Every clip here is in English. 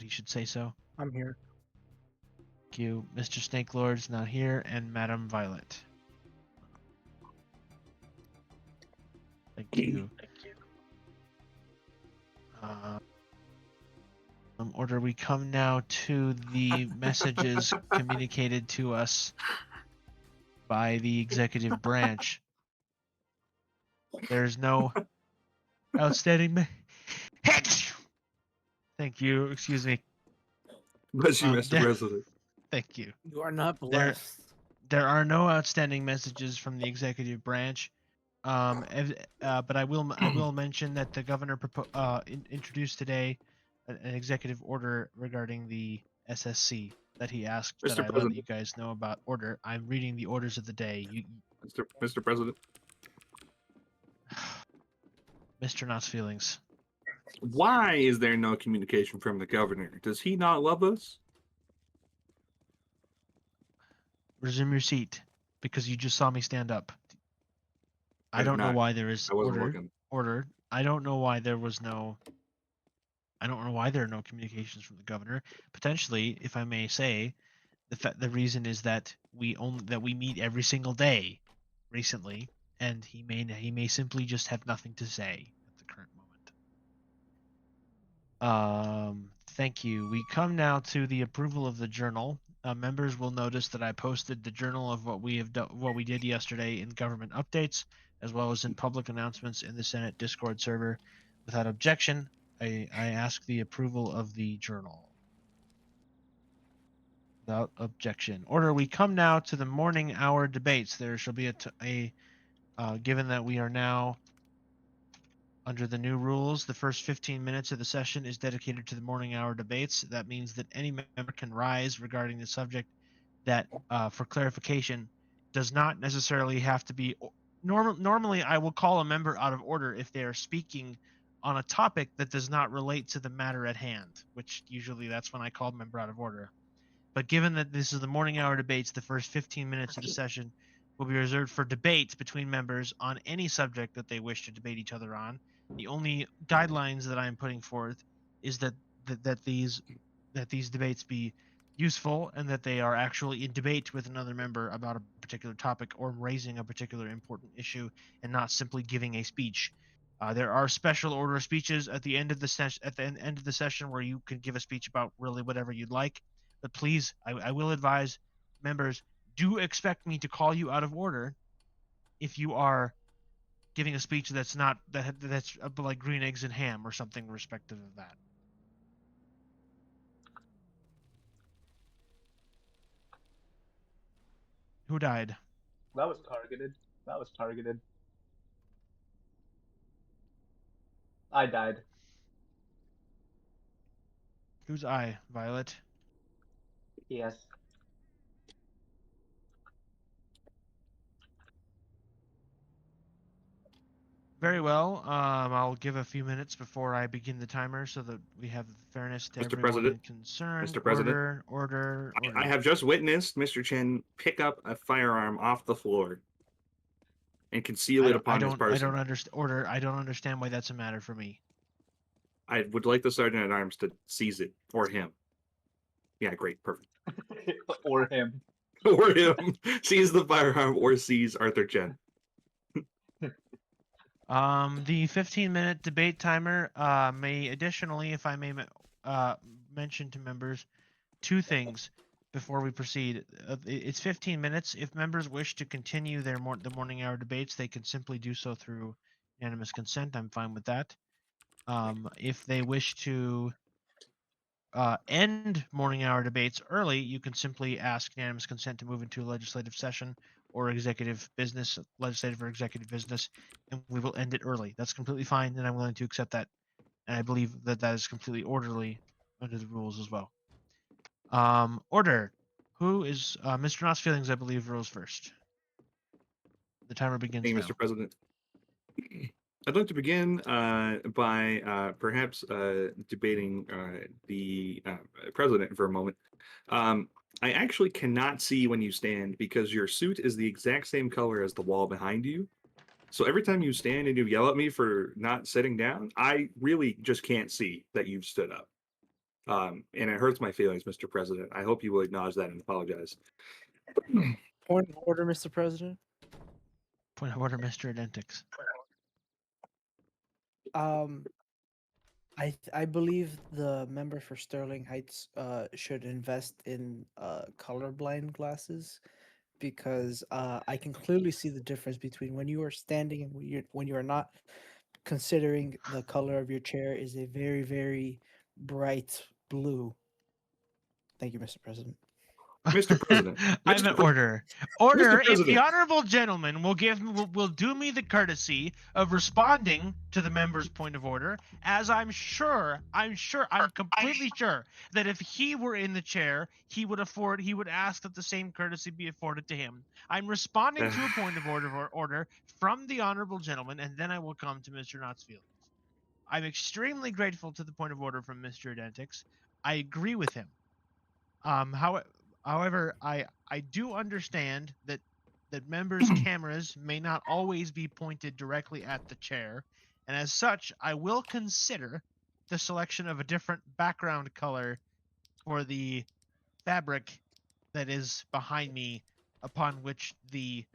he should say so. I'm here. Thank you. Mr. Snake Lord's not here, and Madam Violet. Thank you. Order, we come now to the messages communicated to us by the executive branch. There's no outstanding. Thank you. Excuse me. Bless you, Mr. President. Thank you. You are not blessed. There are no outstanding messages from the executive branch. But I will mention that the governor introduced today an executive order regarding the SSC that he asked that I let you guys know about. Order. I'm reading the orders of the day. Mr. President. Mr. Knott's feelings. Why is there no communication from the governor? Does he not love us? Resume your seat, because you just saw me stand up. I don't know why there is order. I don't know why there was no. I don't know why there are no communications from the governor. Potentially, if I may say, the reason is that we meet every single day recently, and he may simply just have nothing to say at the current moment. Thank you. We come now to the approval of the journal. Members will notice that I posted the journal of what we did yesterday in government updates, as well as in public announcements in the Senate Discord server. Without objection, I ask the approval of the journal. Without objection. Order. We come now to the morning hour debates. There shall be given that we are now under the new rules, the first 15 minutes of the session is dedicated to the morning hour debates. That means that any member can rise regarding the subject that, for clarification, does not necessarily have to be. Normally, I will call a member out of order if they are speaking on a topic that does not relate to the matter at hand, which usually that's when I call a member out of order. But given that this is the morning hour debates, the first 15 minutes of the session will be reserved for debates between members on any subject that they wish to debate each other on. The only guidelines that I am putting forth is that these debates be useful and that they are actually in debate with another member about a particular topic or raising a particular important issue, and not simply giving a speech. There are special order speeches at the end of the session where you can give a speech about really whatever you'd like. But please, I will advise members, do expect me to call you out of order if you are giving a speech that's not that's like green eggs and ham or something respective of that. Who died? That was targeted. I died. Who's I? Violet? Yes. Very well. I'll give a few minutes before I begin the timer so that we have fairness to everyone concerned. Mr. President. Order. I have just witnessed Mr. Chen pick up a firearm off the floor and conceal it upon his person. I don't understand. Order. I don't understand why that's a matter for me. I would like the Sergeant at Arms to seize it, or him. Yeah, great, perfect. Or him. Or him. Seize the firearm or seize Arthur Chen. The 15-minute debate timer may additionally, if I may mention to members, two things before we proceed. It's 15 minutes. If members wish to continue the morning hour debates, they can simply do so through unanimous consent. I'm fine with that. If they wish to end morning hour debates early, you can simply ask unanimous consent to move into a legislative session or legislative or executive business, and we will end it early. That's completely fine, and I'm willing to accept that. And I believe that is completely orderly under the rules as well. Order. Who is Mr. Knott's feelings? I believe rose first. The timer begins now. Mr. President. I'd like to begin by perhaps debating the president for a moment. I actually cannot see when you stand because your suit is the exact same color as the wall behind you. So every time you stand and you yell at me for not sitting down, I really just can't see that you've stood up. and it hurts my feelings, Mr. President. I hope you will acknowledge that and apologize. Point of order, Mr. President. Point of order, Mr. Identix. I believe the member for Sterling Heights should invest in colorblind glasses because I can clearly see the difference between when you are standing and when you are not. Considering the color of your chair is a very, very bright blue. Thank you, Mr. President. Mr. President. I'm Mr. in order. Order. If the President. honorable gentleman will do me the courtesy of responding to the member's point of order, as I'm completely sure that if he were in the chair, he would ask that the same courtesy be afforded to him. I'm responding to a point of order from the honorable gentleman, and then I will come to Mr. Knott's feelings. I'm extremely grateful to the point of order from Mr. Identix. I agree with him. However, I do understand that members' cameras may not always be pointed directly at the chair, and as such, I will consider the selection of a different background color for the fabric that is behind me, upon which the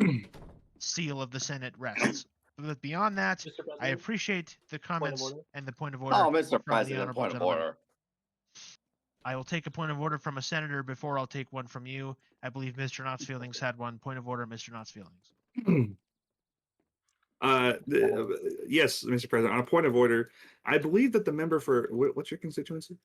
seal of the Senate rests. But beyond that, Mr. President, I appreciate the comments order? and the point of order. Oh, Mr. from the President, honorable point of gentleman. order. I will take a point of order from a senator before I'll take one from you. I believe Mr. Knott's feelings had one. Point of order, Mr. Knott's feelings. Yes, Mr. President. On a point of order, I believe that the member for what's your constituency?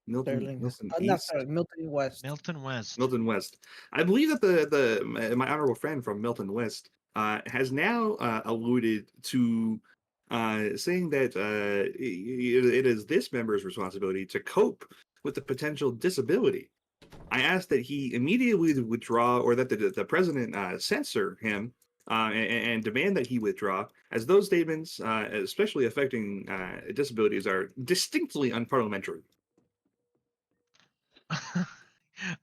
Sterling. Milton Not East? Sterling, Milton West. Milton West. Milton West. I believe that my honorable friend from Milton West has now alluded to saying that it is this member's responsibility to cope with the potential disability. I asked that he immediately withdraw, or that the president censor him and demand that he withdraw, as those statements, especially affecting disabilities, are distinctly unparliamentary.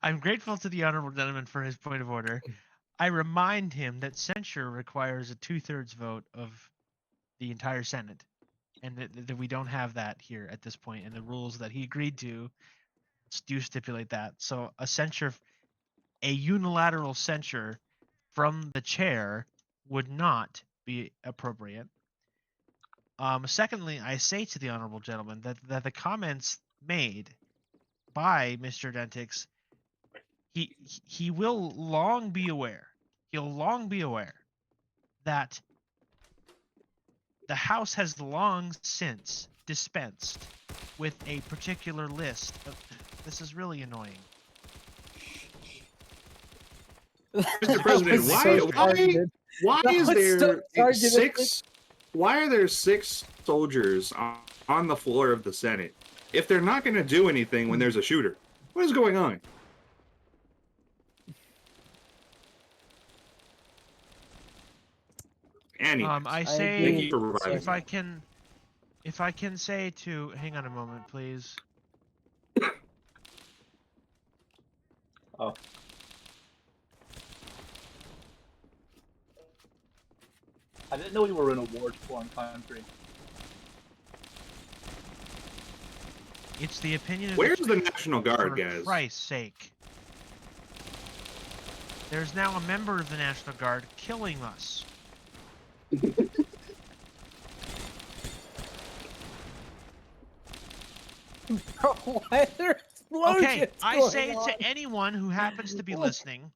I'm grateful to the honorable gentleman for his point of order. I remind him that censure requires a 2/3 vote of the entire Senate, and that we don't have that here at this point, and the rules that he agreed to do stipulate that. So a unilateral censure from the chair would not be appropriate. Secondly, I say to the honorable gentleman that the comments made by Mr. Dentix, he will long be aware. He'll long be aware that the House has long since dispensed with a particular list of. This is really annoying. Mr. President, why is there six? Why are there 6 soldiers on the floor of the Senate if they're not going to do anything when there's a shooter? What is going on? Anyway, I agree. say for if I can say to hang on a moment, please. Oh. I didn't know we were in a war-torn country. It's the opinion of Where's the National Guard, for guys? Christ's sake. There's now a member of the National Guard killing us. Why are there explosions Okay, I going say on? to anyone who happens to be listening,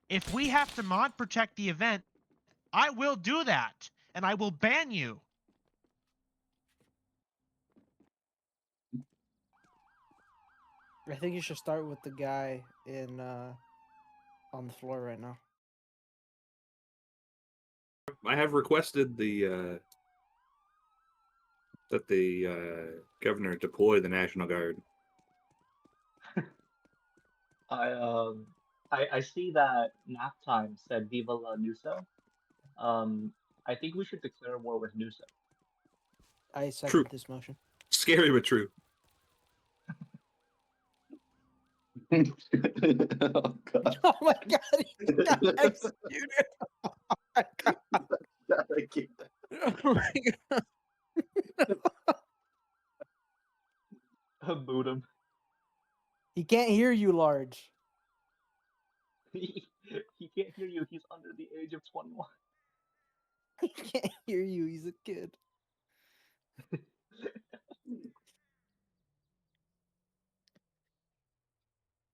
if we have to mod protect the event, I will do that, and I will ban you. I think you should start with the guy in on the floor right now. I have requested that the governor deploy the National Guard. I see that nap time said Viva la Nuso. I think we should declare war with Nuso. I second True. this motion. Scary but true. Oh, God. Oh my god, he got executed. Oh my god. I keep that. Oh my god. Boot him. He can't hear you, Large. He can't hear you. He's under the age of 21. He can't hear you. He's a kid.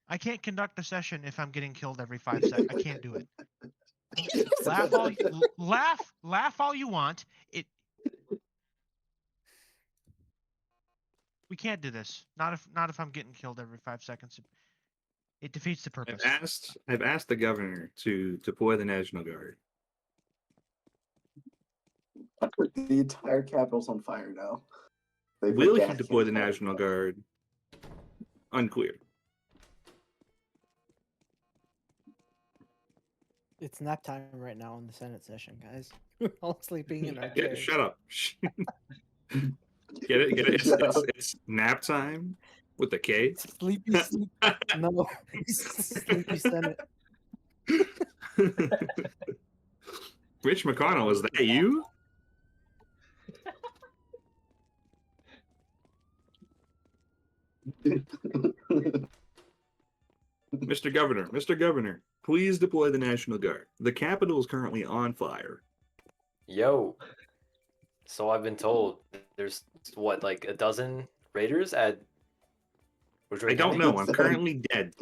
I can't conduct a session if I'm getting killed every 5 seconds. I can't do it. Laugh all you want. We can't do this. Not if I'm getting killed every 5 seconds. It defeats the purpose. I've asked the governor to deploy the National Guard. The entire capital's on fire now. They've Will he redacted deploy the entire- National Guard? Unclear. It's nap time right now in the Senate session, guys. We're all sleeping in our Yeah, chairs. shut up. Get it? Get it? Shut up. It's nap time with the K. Sleepy, sleep. No, sleepy Senate. Rich McConnell, is that you? Mr. Governor, please deploy the National Guard. The Capitol is currently on fire. Yo. So I've been told there's what, like a dozen raiders at. I don't know. I'm currently dead.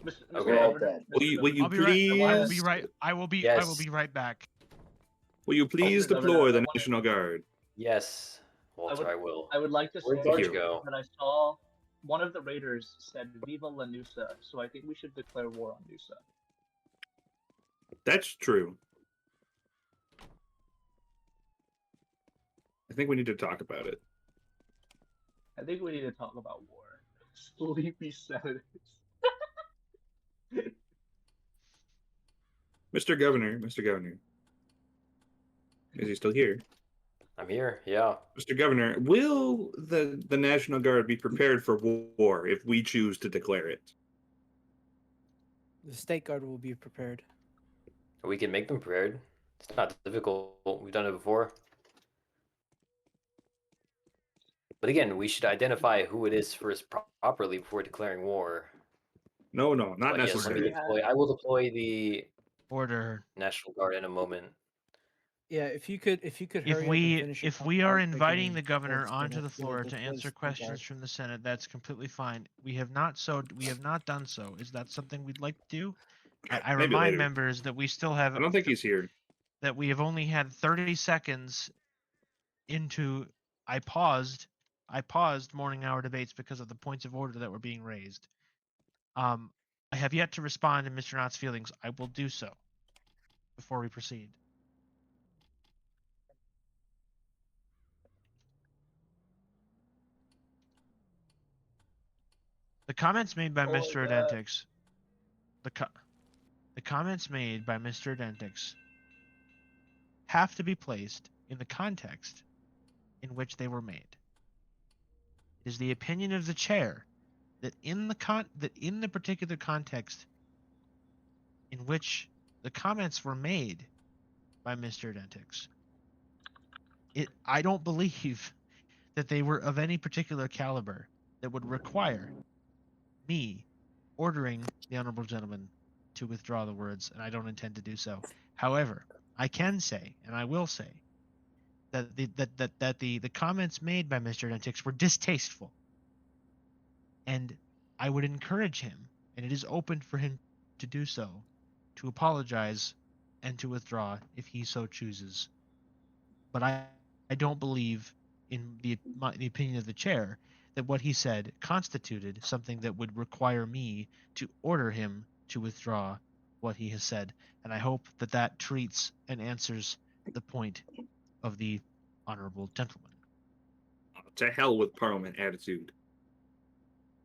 Mr. Okay. We're all Governor, dead. Will you I'll be right. please? I will be right. I will be. I will Yes. be right back. Will you please Governor, deploy I the wanna- National Guard? Yes, Walter, I will. I would like to Where'd say George go? that I saw one of the raiders said "Viva la Nusa," so I think we should declare war on Nusa. That's true. I think we need to talk about it. I think we need to talk about war. Sleepy senators. Mr. Governor. Is he still here? I'm here. Yeah. Mr. Governor, will the National Guard be prepared for war if we choose to declare it? The state guard will be prepared. We can make them prepared. It's not difficult. We've done it before. But again, we should identify who it is first properly before declaring war. No, not But yes, let me necessarily. I will deploy the Order. National Guard in a moment. Yeah, if you could hurry If up and we finish your are thought, we inviting can the governor close onto the next floor meeting to before answer it's too questions dark. from the Senate, that's completely fine. We have not done so. Is that something we'd like to do? I Maybe remind later. members that we still have I don't think he's here. that we have only had 30 seconds into I paused morning hour debates because of the points of order that were being raised. I have yet to respond to Mr. Knott's feelings. I will do so before we proceed. The comments made by Mr. Identix. The comments made by Mr. Identix have to be placed in the context in which they were made. It is the opinion of the chair that in the particular context in which the comments were made by Mr. Identix, I don't believe that they were of any particular caliber that would require me ordering the honorable gentleman to withdraw the words, and I don't intend to do so. However, I can say, and I will say, that the comments made by Mr. Identix were distasteful, and I would encourage him, and it is open for him to do so, to apologize and to withdraw if he so chooses. But I don't believe, in the opinion of the chair, that what he said constituted something that would require me to order him to withdraw what he has said. And I hope that that treats and answers the point of the honorable gentleman. To hell with Parliament attitude.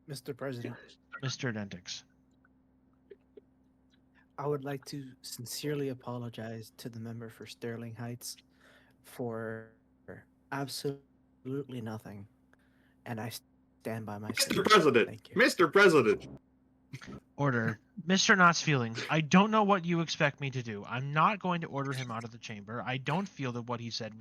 Mr. President, Mr. Identix. I would like to sincerely apologize to the member for Sterling Heights for absolutely nothing, and I stand by my Mr. statement. President, Thank you. Mr. President. Order. Mr. Knott's feelings. I don't know what you expect me to do. I'm not going to order him out of the chamber. I don't feel that what he said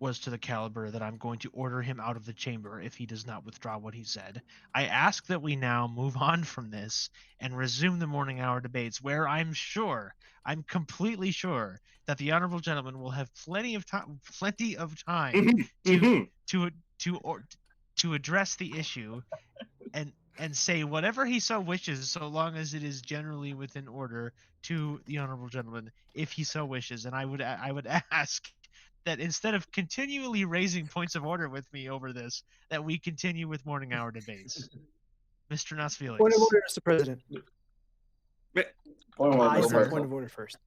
was to the caliber that I'm going to order him out of the chamber if he does not withdraw what he said. I ask that we now move on from this and resume the morning hour debates, where I'm completely sure that the honorable gentleman will have plenty of time Mhm. to address the issue and say whatever he so wishes, so long as it is generally within order to the honorable gentleman, if he so wishes. And I would ask that instead of continually raising points of order with me over this, that we continue with morning hour debates. Mr. Nas Felix. Point of order, Mr. President. Point of order, I Mr. said President. point of order first.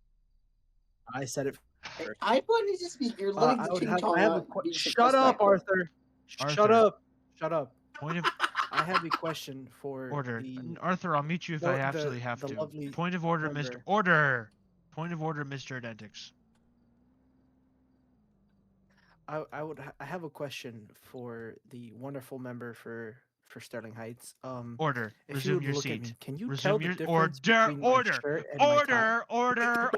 I said it first. I wanted to speak. You're letting the king talk out. Shut up, Arthur. Shut Arthur. up. Shut up. Point of I have a question for order. the Arthur, I'll mute you if No, I absolutely have the to. lovely Point of order, Mr. member. Order. Point of order, Mr. Identix. I have a question for the wonderful member for Sterling Heights. Order. If you Resume would your look at seat. me, can you Resume tell the your difference order. between my Order. shirt and my tie? Order.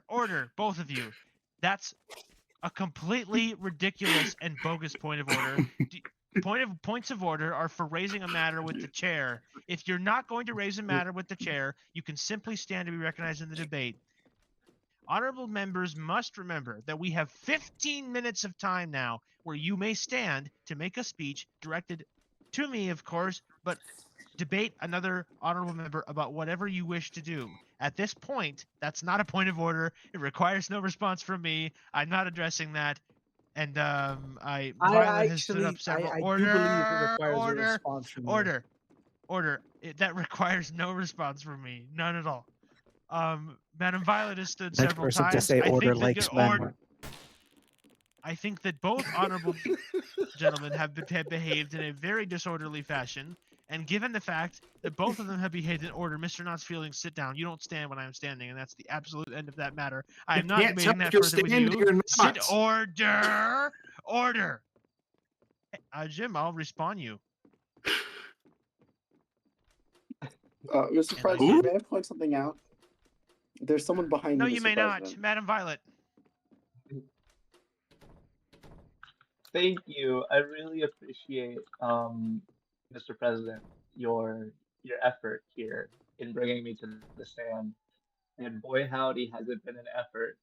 Order. Both of you. That's a completely ridiculous and bogus point of order. Points of order are for raising a matter with the chair. If you're not going to raise a matter with the chair, you can simply stand to be recognized in the debate. Honorable members must remember that we have 15 minutes of time now where you may stand to make a speech directed to me, of course, but debate another honorable member about whatever you wish to do. At this point, that's not a point of order. It requires no response from me. I'm not addressing that. And Violet has stood up several. I do believe it requires a response from you. Order. That requires no response from me. None at all. Madam Violet has stood Next several person times. to say order likes men. I think that both honorable gentlemen have behaved in a very disorderly fashion, and given the fact that both of them have behaved in order, Mr. Knott's feelings, sit down. You don't stand when I am standing, and that's the absolute end of that matter. I am not Can't tell debating if that you're further with standing you. or Sit. not. Order. Jim, I'll respond you. Mr. And President, may I point something out? There's someone behind No, you, you Mr. may President. not, Madam Violet. Thank you. I really appreciate, Mr. President, your effort here in bringing me to the stand. And boy, howdy, has it been an effort.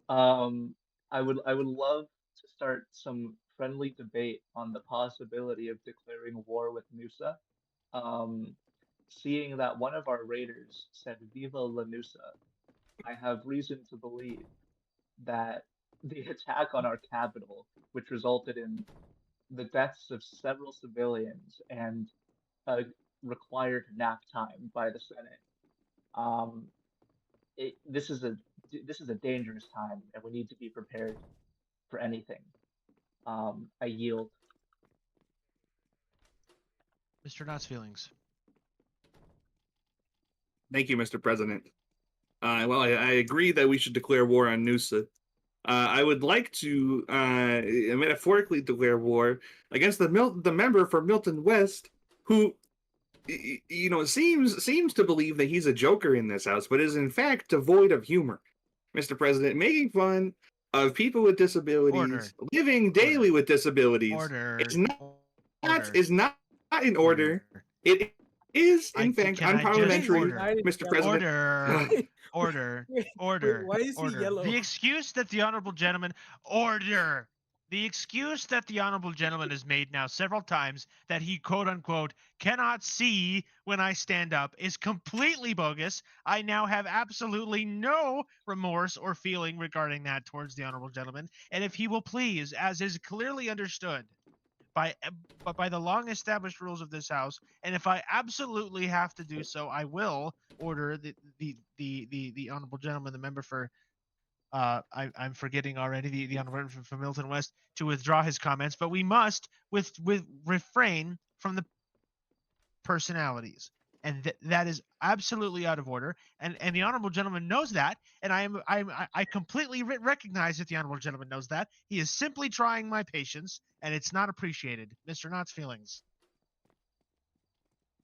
Um, I would love to start some friendly debate on the possibility of declaring war with Nusa. Um, Seeing that one of our raiders said "Viva la Nusa," I have reason to believe that the attack on our capital, which resulted in the deaths of several civilians and required nap time by the Senate. Um, this is a dangerous time, and we need to be prepared for anything. I yield. Mr. Knott's feelings. Thank you, Mr. President. Well, I agree that we should declare war on Nusa. I would like to metaphorically declare war against the member for Milton West, who seems to believe that he's a joker in this house, but is in fact devoid of humor. Mr. President, making fun of people with disabilities, living daily with disabilities, is not in order. It is, in fact, unparliamentary, Mr. President. Order. Why is he yellow? The excuse that the honorable gentleman The excuse that the honorable gentleman has made now several times that he quote unquote cannot see when I stand up is completely bogus. I now have absolutely no remorse or feeling regarding that towards the honorable gentleman. And if he will please, as is clearly understood by the long established rules of this house, and if I absolutely have to do so, I will order the honorable gentleman, the member for I'm forgetting already, the honorable from Milton West, to withdraw his comments, but we must with refrain from the personalities, and that is absolutely out of order, and the honorable gentleman knows that, and I completely recognize that the honorable gentleman knows that. He is simply trying my patience, and it's not appreciated. Mr. Knott's feelings.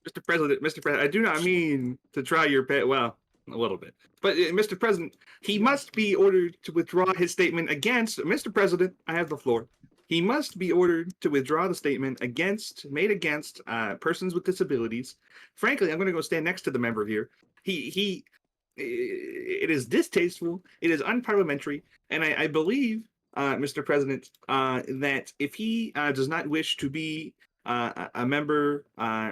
Mr. President, I do not mean to try your pet. Well, a little bit. But Mr. President, he must be ordered to withdraw his statement against Mr. President. I have the floor. He must be ordered to withdraw the statement made against persons with disabilities. Frankly, I'm going to go stand next to the member here. It is distasteful. It is unparliamentary, and I believe, Mr. President, that if he does not wish to be a member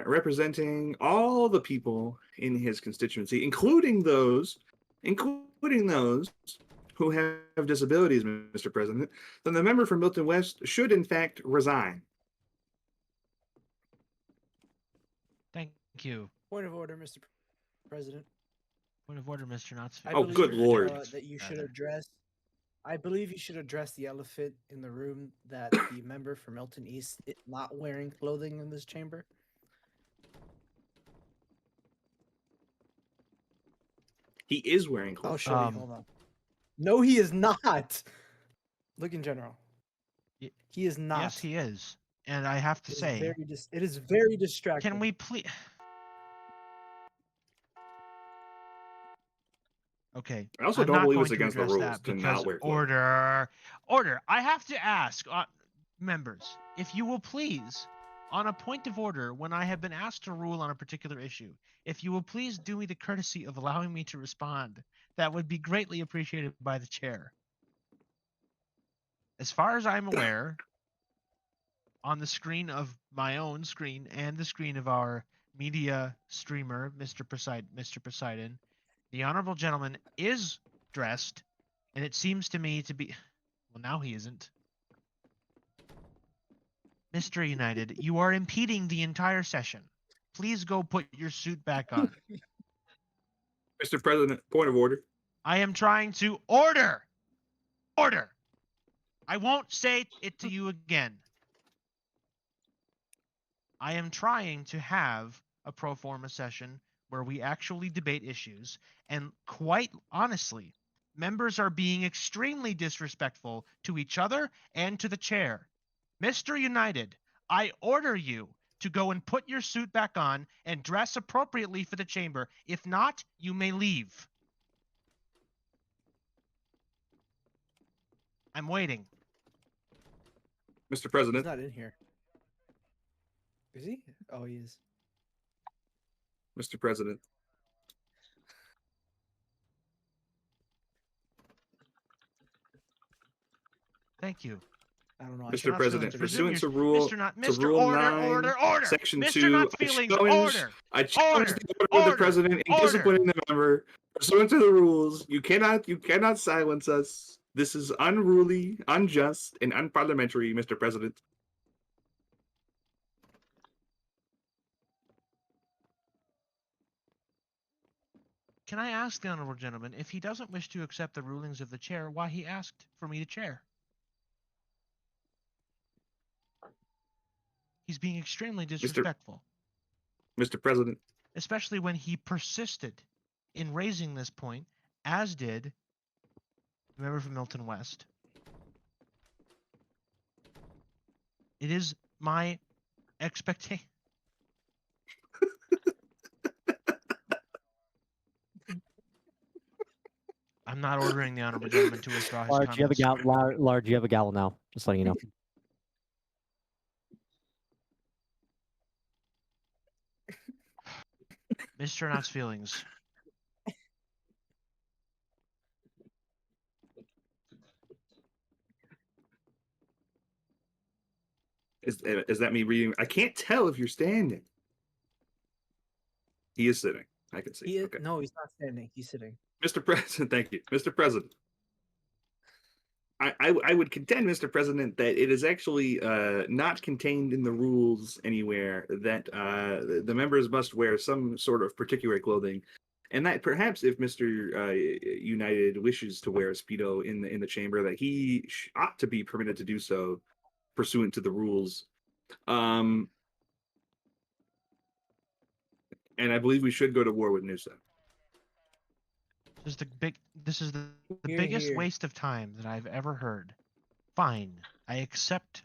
representing all the people in his constituency, including those who have disabilities, Mr. President, then the member from Milton West should in fact resign. Thank you. Point of order, Mr. President. Point of order, Mr. Knotsfield. I Oh, believe, good lord. That you should Rather. address. I believe you should address the elephant in the room that the member for Milton East is not wearing clothing in this chamber. He is wearing I'll clothes. show you. Hold on. No, he is not. Look in general. Y- He is not. Yes, he is. And I have to It is say, very it is very distracting. can we please? Okay. I also I'm don't not believe going it's to against the address rules that to because not wear clothes. order. I have to ask, members, if you will please, on a point of order, when I have been asked to rule on a particular issue, if you will please do me the courtesy of allowing me to respond, that would be greatly appreciated by the chair. As far as I'm aware, on the screen of my own screen and the screen of our media streamer, Mr. Poseidon, the honorable gentleman is dressed, and it seems to me to be. Well, now he isn't. Mr. United, you are impeding the entire session. Please go put your suit back on. Mr. President, point of order. I am trying to order. Order. I won't say it to you again. I am trying to have a pro forma session where we actually debate issues, and quite honestly, members are being extremely disrespectful to each other and to the chair. Mr. United, I order you to go and put your suit back on and dress appropriately for the chamber. If not, you may leave. I'm waiting. Mr. He's President, not in here. Is he? Oh, he is. Mr. President. Thank you. I don't know. I Mr. cannot President, see him. pursuant to Mr. Not, to Mr. Rule Order, 9, order. Section Mr. 2, Not I feelings, challenge, order. I challenge Order. the order of the Order. President in Order. disciplining the member. Pursuant to the rules, you cannot silence us. This is unruly, unjust, and unparliamentary, Mr. President. Can I ask the honorable gentleman if he doesn't wish to accept the rulings of the chair, why he asked for me to chair? He's being extremely disrespectful, Mr. President, especially when he persisted in raising this point, as did the member from Milton West. It is my expectation. I'm not ordering the honorable gentleman to withdraw his Large, you have a comments. Large, you have a gavel now. Just letting you know. Mr. Knott's feelings. is that me reading? I can't tell if you're standing. He is sitting. I can see. He is, Okay. No, he's not standing. He's sitting. Mr. President, thank you. Mr. President. I would contend, Mr. President, that it is actually not contained in the rules anywhere that the members must wear some sort of particular clothing, and that perhaps if Mr. United wishes to wear a Speedo in the chamber, that he ought to be permitted to do so pursuant to the rules. And I believe we should go to war with Noosa. This is the Hear, biggest hear. waste of time that I've ever heard. Fine. I accept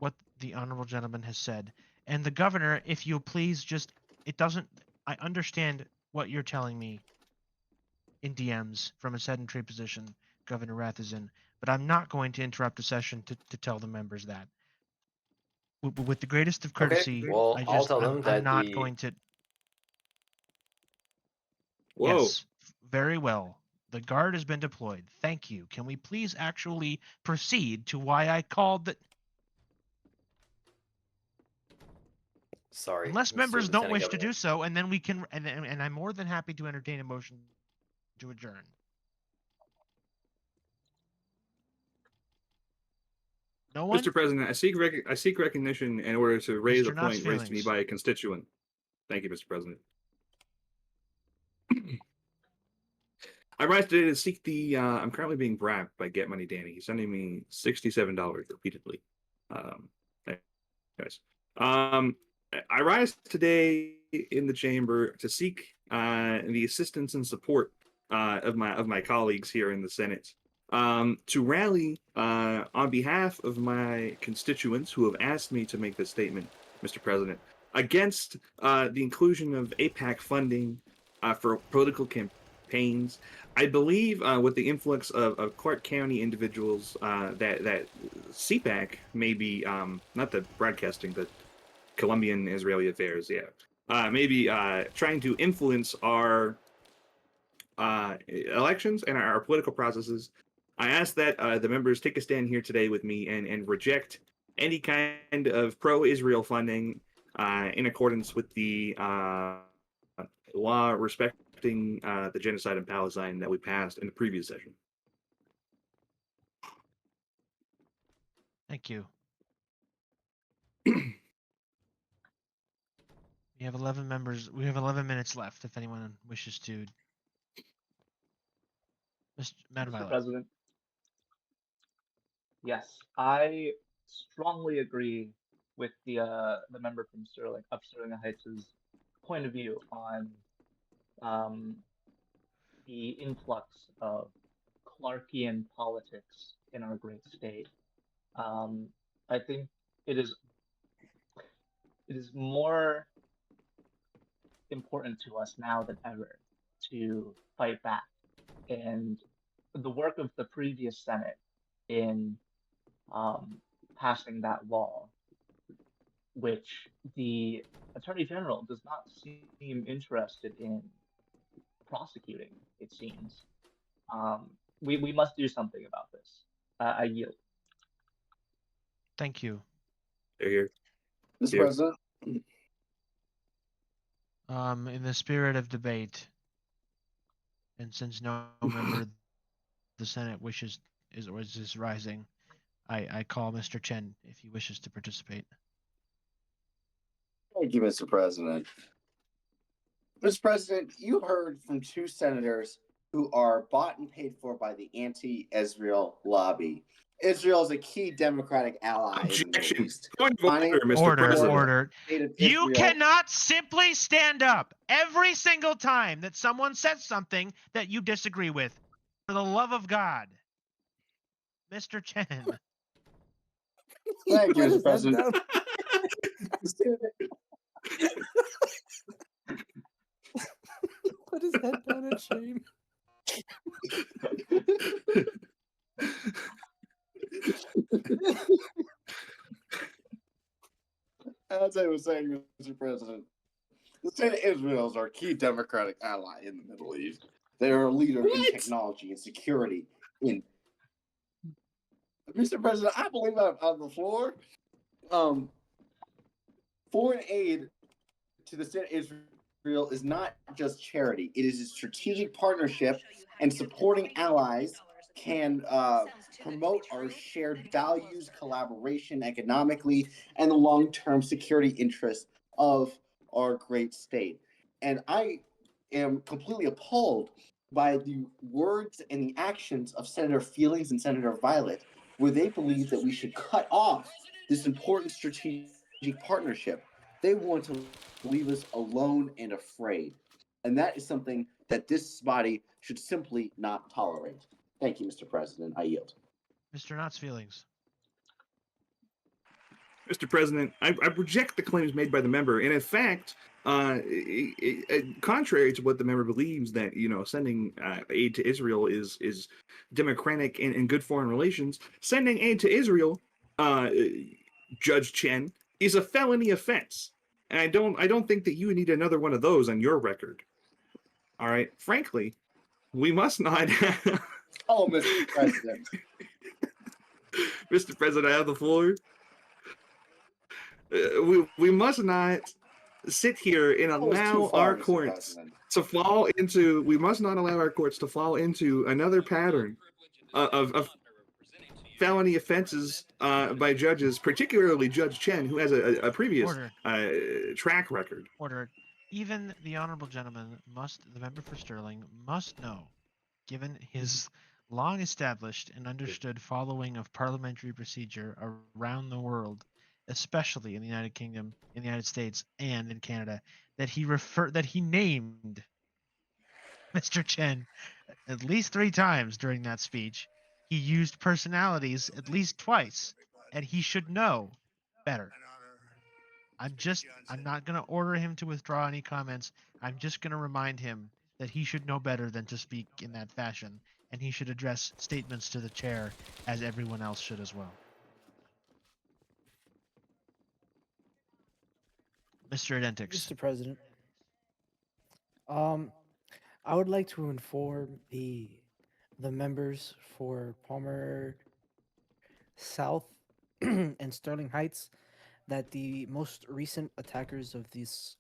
what the honorable gentleman has said. And the governor, if you please, I understand what you're telling me. in DMs from a sedentary position Governor Rath is in, but I'm not going to interrupt a session to tell the members that. With the greatest of courtesy, Well, I'll tell them I'm that not the going to. Whoa. Yes, very well. The guard has been deployed. Thank you. Can we please actually proceed to why I called the? sorry, Unless Mr. members don't Lieutenant wish to Governor. do so, and then we can, and I'm more than happy to entertain a motion to adjourn. No one? Mr. President, I seek recognition in order to raise Mr. a Knott's point raised to me feelings. by a constituent. Thank you, Mr. President. I rise today to seek the. I'm currently being brapped by Get Money Danny. He's sending me $67 repeatedly. Anyways, I rise today in the chamber to seek the assistance and support of my colleagues here in the Senate to rally on behalf of my constituents who have asked me to make this statement, Mr. President, against the inclusion of APAC funding for political campaigns. I believe with the influx of Clark County individuals that CPAC may be, not the broadcasting, but Colombian Israeli affairs, maybe trying to influence our elections and our political processes. I ask that the members take a stand here today with me and reject any kind of pro-Israel funding in accordance with the law respecting the genocide in Palestine that we passed in the previous session. Thank you. We have 11 members. We have 11 minutes left. If anyone wishes to, Madam Mr. Violet. President. Yes, I strongly agree with the member from Sterling Heights' point of view on the influx of Clarkian politics in our great state. I think it is more important to us now than ever to fight back. And the work of the previous Senate in passing that law, which the Attorney General does not seem interested in prosecuting, it seems. We must do something about this. I yield. Thank you. Here. Mr. Here. President, In the spirit of debate, and since no member of the Senate is rising, I call Mr. Chen if he wishes to participate. thank you, Mr. President. Mr. President, you heard from two senators who are bought and paid for by the anti-Israel lobby. Israel is a key Democratic ally in the Middle Objection. East. Point of order, Mr. Order, President. order. State of You Israel- cannot simply stand up every single time that someone says something that you disagree with. For the love of God, Mr. Chen. Thank you, Put Mr. his head President. down. Put his head down in shame. As I was saying, Mr. President, the state of Israel is our key Democratic ally in the Middle East. They are a leader in technology and security. Mr. President, I believe I'm on the floor. Foreign aid to the state of Israel is not just charity; it is a strategic partnership, and supporting allies can promote our shared values, collaboration economically, and the long-term security interests of our great state. And I am completely appalled by the words and the actions of Senator Feelings and Senator Violet, where they believe that we should cut off this important strategic partnership. They want to leave us alone and afraid. And that is something that this body should simply not tolerate. Thank you, Mr. President. I yield. Mr. Knott's feelings. Mr. President, I reject the claims made by the member, and in fact, contrary to what the member believes, that sending aid to Israel is democratic and good foreign relations, sending aid to Israel, uh, Judge Chen, is a felony offense, and I don't think that you need another one of those on your record. All right, frankly, we must not. Oh, Mr. President. Mr. President, I have the floor. We must not sit here and That was too allow far, our Mr. courts President. to fall into. We must not allow our courts to fall into another pattern of felony offenses by judges, particularly Judge Chen, who has a previous Order. track record. Order. Even the honorable gentleman the member for Sterling, must know, given his long established and understood following of parliamentary procedure around the world, especially in the United Kingdom, in the United States, and in Canada, that he named Mr. Chen at least 3 times during that speech. He used personalities at least twice, and he should know better. I'm not going to order him to withdraw any comments. I'm just going to remind him that he should know better than to speak in that fashion, and he should address statements to the chair as everyone else should as well. Mr. Identix. Mr. President, I would like to inform the members for Palmer South and Sterling Heights that the most recent attackers of these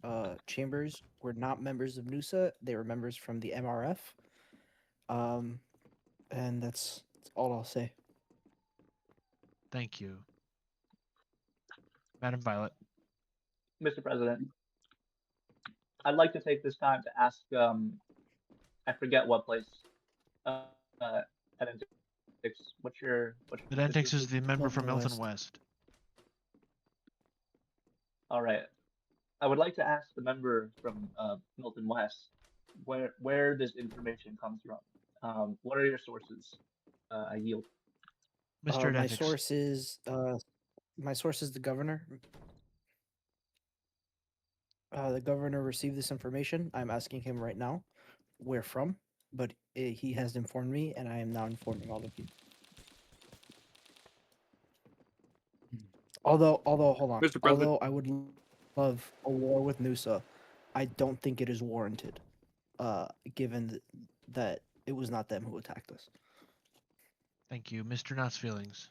chambers were not members of NUSA. They were members from the MRF. And that's all I'll say. Thank you. Madam Violet. Mr. President, I'd like to take this time to ask, I forget what place, Edentix, what's your Identix is the member Milton from Milton West. West. All right. I would like to ask the member from Milton West where this information comes from. What are your sources? I yield. Mr. My Identix. source is the governor. The governor received this information. I'm asking him right now where from, but he has informed me, and I am now informing all of you. Although, hold on. Mr. President. Although I would love a war with Nusa, I don't think it is warranted, given that it was not them who attacked us. Thank you. Mr. Knott's feelings.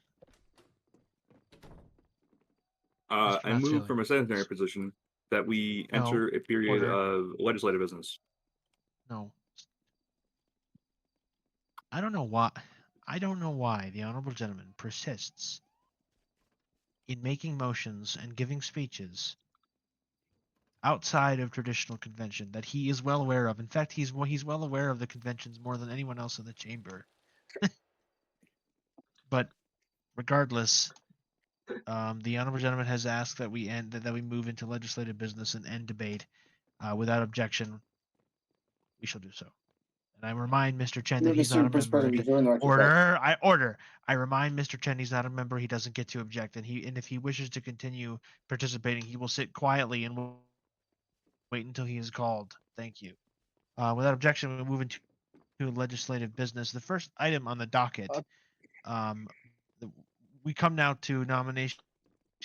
I Knott's move feelings. from a sedentary position that we No. enter a period Order. of legislative business. No. I don't know why the honorable gentleman persists in making motions and giving speeches outside of traditional convention that he is well aware of. In fact, he's well aware of the conventions more than anyone else in the chamber. But regardless, the honorable gentleman has asked that we move into legislative business and end debate without objection. We shall do so. And I remind Mr. Chen that he's not a member. Order. I remind Mr. Chen he's not a member. He doesn't get to object, and if he wishes to continue participating, he will sit quietly and will wait until he is called. Thank you. Without objection, we move into legislative business. The first item on the docket. We come now to nomination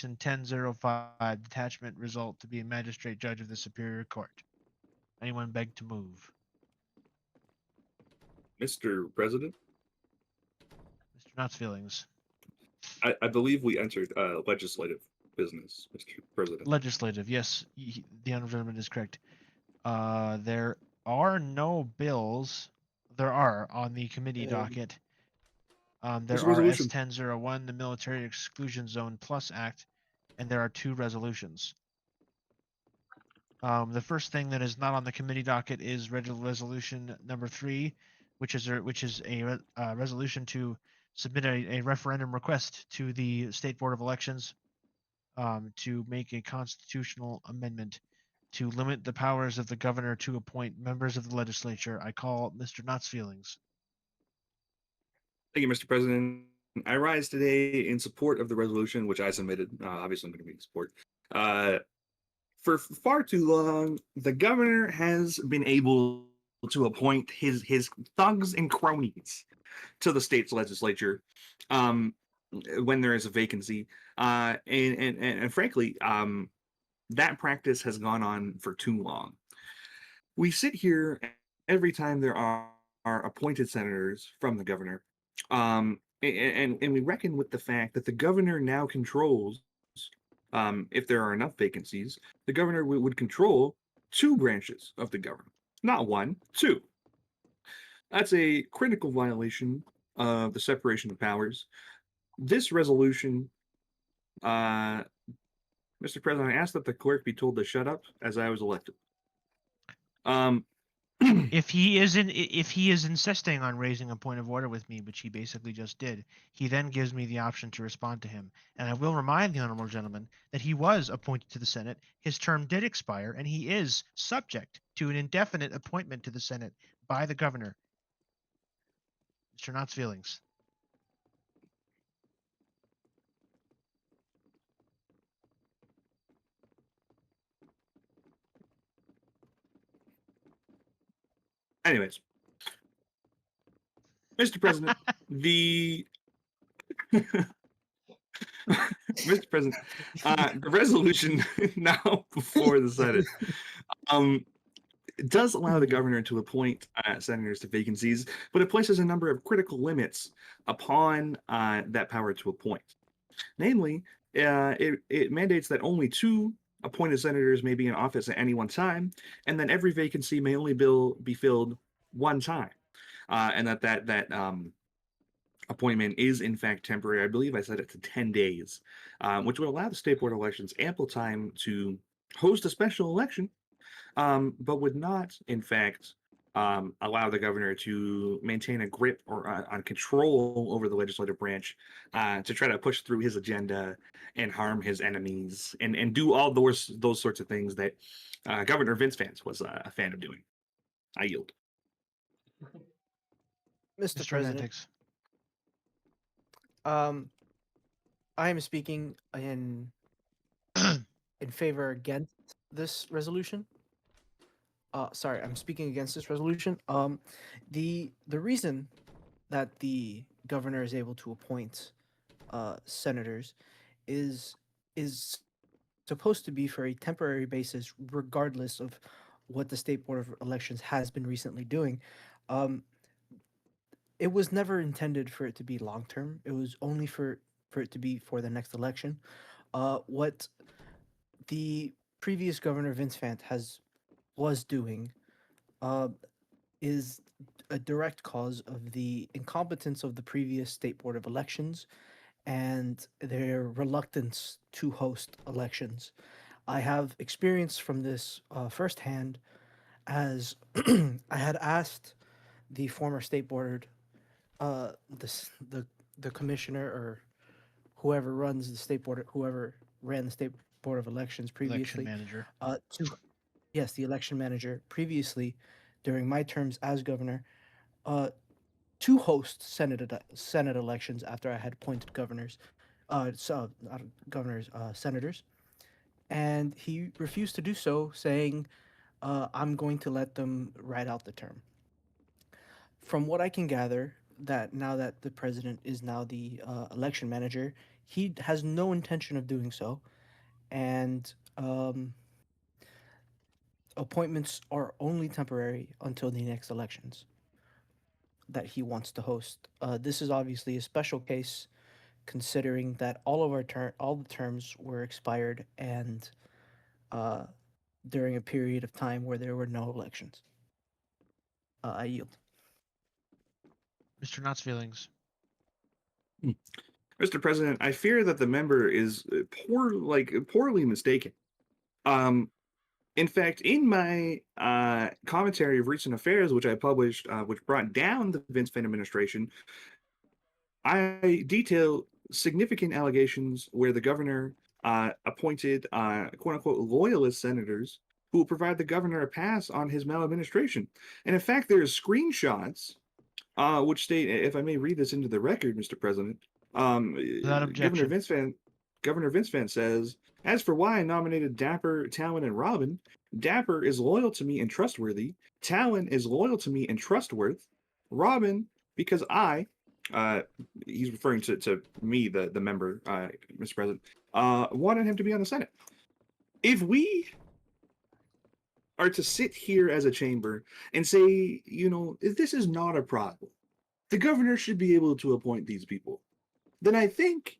1005, detachment result to be a magistrate judge of the Superior Court. Anyone beg to move? Mr. President, Mr. Knott's feelings. I believe we entered legislative business, Mr. President. Legislative, yes, the honorable gentleman is correct. There are no bills. There are on the committee docket. There are resolution. S1001, the Military Exclusion Zone Plus Act, and there are 2 resolutions. The first thing that is not on the committee docket is resolution number 3, which is a resolution to submit a referendum request to the State Board of Elections to make a constitutional amendment to limit the powers of the governor to appoint members of the legislature. I call Mr. Knott's feelings. Thank you, Mr. President. I rise today in support of the resolution, which I submitted. Obviously, I'm going to be in support. For far too long, the governor has been able to appoint his thugs and cronies to the state's legislature when there is a vacancy. And frankly, that practice has gone on for too long. We sit here every time there are appointed senators from the governor, and we reckon with the fact that the governor now controls, if there are enough vacancies, the governor would control two branches of the government, not one, two. That's a critical violation of the separation of powers. This resolution, Mr. President, I ask that the clerk be told to shut up as I was elected. If he is insisting on raising a point of order with me, which he basically just did, he then gives me the option to respond to him. And I will remind the honorable gentleman that he was appointed to the Senate. His term did expire, and he is subject to an indefinite appointment to the Senate by the governor. Mr. Knott's feelings. Anyways, Mr. President, the Mr. President, the resolution now before the Senate it does allow the governor to appoint senators to vacancies, but it places a number of critical limits upon that power to appoint. Namely, it mandates that only 2 appointed senators may be in office at any one time, and then every vacancy may only be filled one time, and that appointment is in fact temporary. I believe I said it to 10 days, which would allow the state board of elections ample time to host a special election, but would not, in fact, allow the governor to maintain a grip or on control over the legislative branch to try to push through his agenda and harm his enemies and do all those sorts of things that Governor Vince Vance was a fan of doing. I yield. Mr. Mr. President, Mantix. I am speaking in favor against this resolution. Sorry, I'm speaking against this resolution. The reason that the governor is able to appoint senators is supposed to be for a temporary basis, regardless of what the state board of elections has been recently doing. It was never intended for it to be long term. It was only for it to be for the next election. What the previous governor Vince Vance was doing is a direct cause of the incompetence of the previous state board of elections and their reluctance to host elections. I have experience from this firsthand, as I had asked the former state board, the commissioner or whoever runs the state board, whoever ran the state board of elections previously, Election manager. to yes, the election manager previously during my terms as governor, to host Senate elections after I had appointed governors, not governors, senators, and he refused to do so, saying, "I'm going to let them ride out the term." From what I can gather, that now that the president is now the election manager, he has no intention of doing so, and appointments are only temporary until the next elections that he wants to host. This is obviously a special case, considering that all the terms were expired and during a period of time where there were no elections. I yield. Mr. Knott's feelings. Mr. President, I fear that the member is poorly mistaken. In fact, in my commentary of recent affairs, which I published, which brought down the Vince Vance administration, I detail significant allegations where the governor appointed quote unquote loyalist senators who will provide the governor a pass on his maladministration. And in fact, there's screenshots which state, if I may read this into the record, Mr. President, Without objection. Governor Vince Van says, as for why I nominated Dapper, Talon, and Robin, Dapper is loyal to me and trustworthy. Talon is loyal to me and trustworthy. Robin, because he's referring to me, the member, Mr. President, wanted him to be on the Senate. If we are to sit here as a chamber and say, if this is not a problem, the governor should be able to appoint these people, then I think,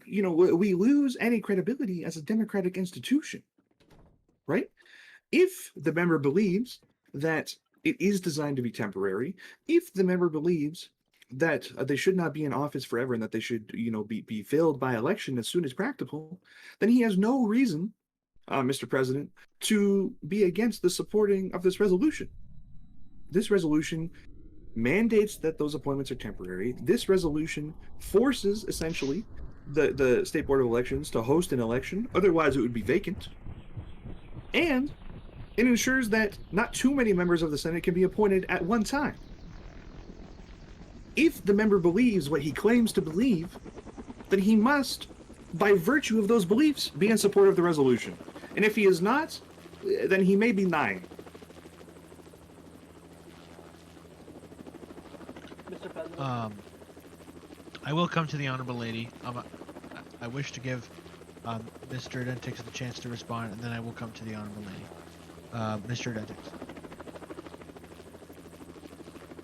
we lose any credibility as a democratic institution, right? If the member believes that it is designed to be temporary, if the member believes that they should not be in office forever and that they should, be filled by election as soon as practicable, then he has no reason, Mr. President, to be against the supporting of this resolution. This resolution mandates that those appointments are temporary. This resolution forces, essentially, the State Board of Elections to host an election, otherwise it would be vacant. And it ensures that not too many members of the Senate can be appointed at one time. If the member believes what he claims to believe, then he must, by virtue of those beliefs, be in support of the resolution. And if he is not, then he may be lying. Mr. President. I will come to the honorable lady. I wish to give Mr. Dentix the chance to respond, and then I will come to the honorable lady. Mr.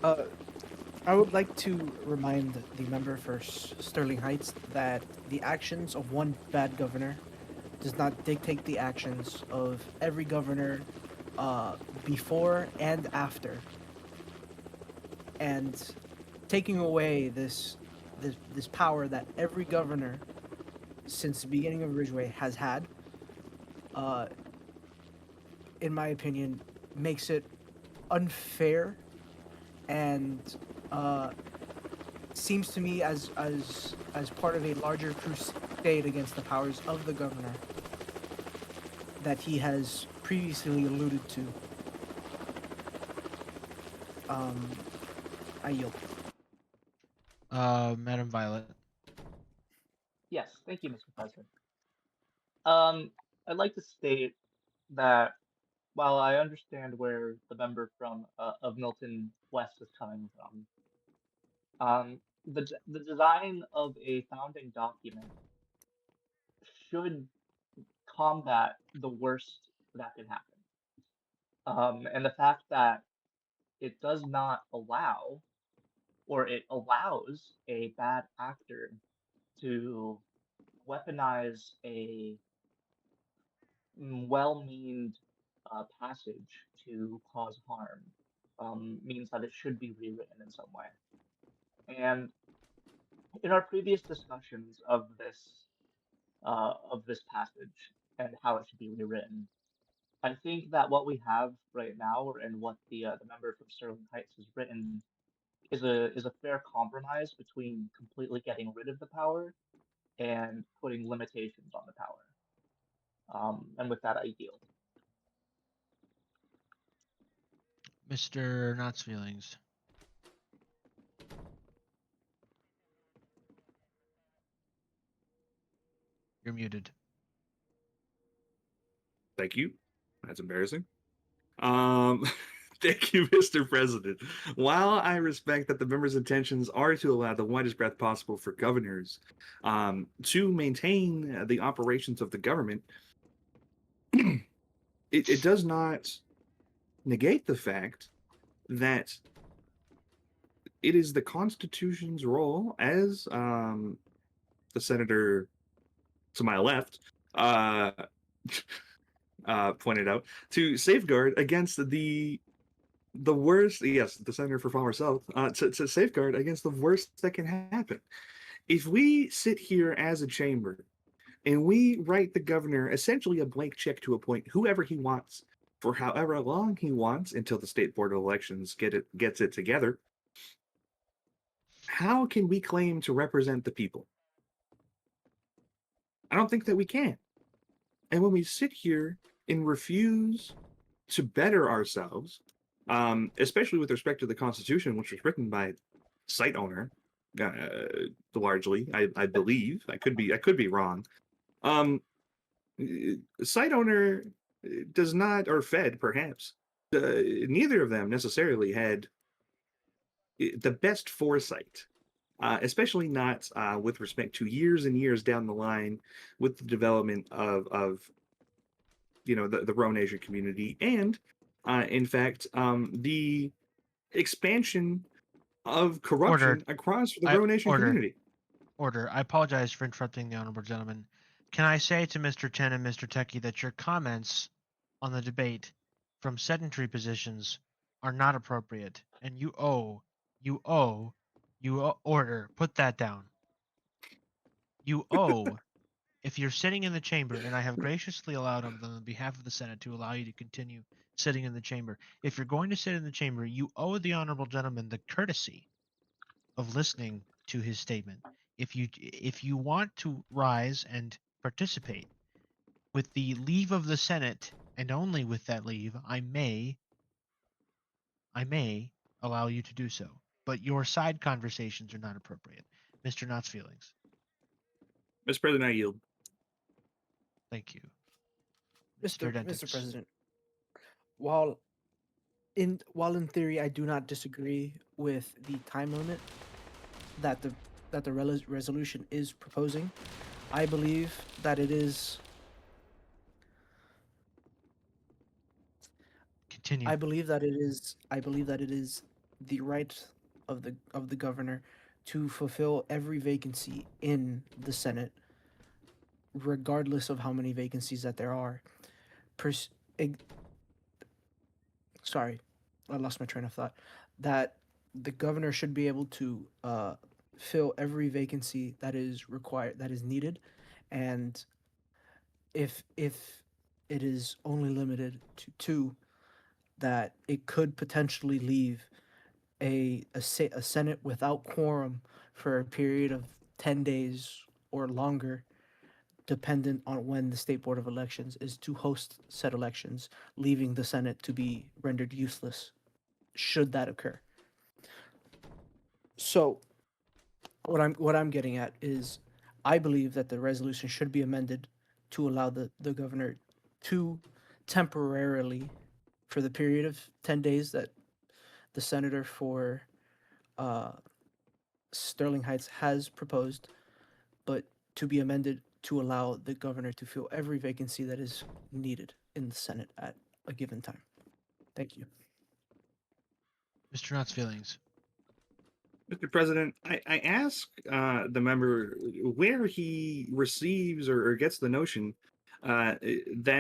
Dentix. I would like to remind the member for Sterling Heights that the actions of one bad governor does not dictate the actions of every governor before and after. And taking away this power that every governor since the beginning of Ridgeway has had, in my opinion, makes it unfair and seems to me as part of a larger crusade against the powers of the governor that he has previously alluded to. I yield. Madam Violet. Yes, thank you, Mr. President. I'd like to state that while I understand where the member from of Milton West is coming from, the design of a founding document should combat the worst that can happen. And the fact that it does not allow, or it allows a bad actor to weaponize a well-meaned passage to cause harm means that it should be rewritten in some way. And in our previous discussions of this passage and how it should be rewritten, I think that what we have right now, and what the member from Sterling Heights has written, is a fair compromise between completely getting rid of the power and putting limitations on the power. And with that, I yield. Mr. Knott's feelings. You're muted. Thank you. That's embarrassing. Thank you, Mr. President. While I respect that the members' intentions are to allow the widest breadth possible for governors to maintain the operations of the government, it does not negate the fact that it is the Constitution's role, as the senator to my left pointed out, to safeguard against the worst. Yes, the senator for Farmer South, to safeguard against the worst that can happen. If we sit here as a chamber and we write the governor essentially a blank check to appoint whoever he wants for however long he wants until the State Board of Elections gets it together, how can we claim to represent the people? I don't think that we can. And when we sit here and refuse to better ourselves, especially with respect to the Constitution, which was written by site owner, largely. I believe I could be wrong. Site owner does not, or Fed perhaps, neither of them necessarily had the best foresight, especially not with respect to years and years down the line with the development of the Rhone Asian community, and in fact the expansion of corruption Ordered. across the Rhone Asian Order. community. Order. I apologize for interrupting the honorable gentleman. Can I say to Mr. Chen and Mr. Techie that your comments on the debate from sedentary positions are not appropriate, and you owe, order. Put that down. You owe, if you're sitting in the chamber, and I have graciously allowed on behalf of the Senate to allow you to continue sitting in the chamber. If you're going to sit in the chamber, you owe the honorable gentleman the courtesy of listening to his statement. If you want to rise and participate with the leave of the Senate, and only with that leave, I may allow you to do so. But your side conversations are not appropriate. Mr. Knott's feelings. Mr. President, I yield. Thank you. Mr. Dentix. President, while in theory I do not disagree with the time limit that the resolution is proposing, I believe that it is. Continue. I believe that it is. I believe that it is the right of the governor to fulfill every vacancy in the Senate, regardless of how many vacancies that there are. Sorry, I lost my train of thought. That the governor should be able to fill every vacancy that is required, that is needed, and if it is only limited to two, that it could potentially leave a Senate without quorum for a period of 10 days or longer, dependent on when the State Board of Elections is to host said elections, leaving the Senate to be rendered useless should that occur. So what I'm getting at is I believe that the resolution should be amended to allow the governor to temporarily, for the period of 10 days that the senator for Sterling Heights has proposed, but to be amended to allow the governor to fill every vacancy that is needed in the Senate at a given time. Thank you. Mr. Knott's feelings. Mr. President, I ask the member where he receives or gets the notion that,